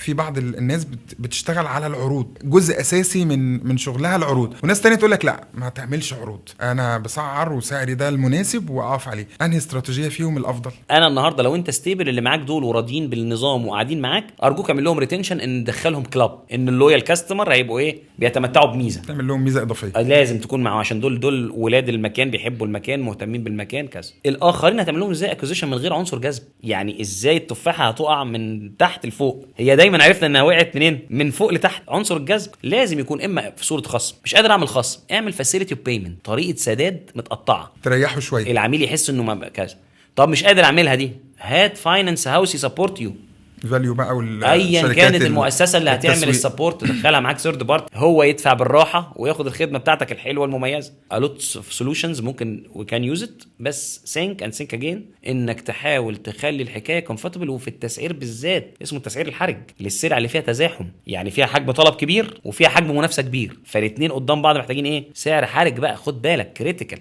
في بعض الناس بتشتغل على العروض، جزء اساسي من شغلها العروض، وناس تانية تقول لك لا ما تعملش عروض، انا بسعر وسعري ده المناسب واقف عليه. انهي استراتيجيه فيهم الافضل؟ انا النهارده لو انت ستيبل اللي معاك دول وراضيين بالنظام وقاعدين معاك، ارجوك اعمل لهم ريتنشن، ان ندخلهم كلاب، ان اللويال كاستمر هيبقوا ايه، بيتمتعوا بميزه، تعمل لهم ميزه اضافيه. لازم تكون معاهم عشان دول ولاد المكان، بيحبوا المكان، مهتمين بالمكان كذا. الاخرين هتعمل لهم ازاي اكوزيشن من غير عنصر جذب؟ يعني ازاي التفاحه هتقع من تحت لفوق؟ هي دايما عرفنا انها وقعت منين، من فوق لتحت. عنصر الجذب لازم يكون اما في صوره خصم، مش قادر اعمل خصم، اعمل فاسيلتي اوف بيمنت، طريقه سداد متقطعه تريحوا شويه، العميل يحس انه ما كذا. طب مش قادر اعملها دي، هات فاينانس هاوس يسبورت يو، فاليو بقى، ايا كانت المؤسسه اللي هتعمل السبورت، تدخلها معاك ثيرد بارت، هو يدفع بالراحه وياخد الخدمه بتاعتك الحلوه المميزه. الوت سولوشنز ممكن وي كان يوز ات، بس سينك اند سينك اجين، انك تحاول تخلي الحكايه كومفورتبل. وفي التسعير بالذات اسمه التسعير الحرج للسلع اللي فيها تزاحم، يعني فيها حجم طلب كبير وفيها حجم منافسه كبير، فالاثنين قدام بعض محتاجين ايه، سعر حرج بقى، خد بالك كريتيكال.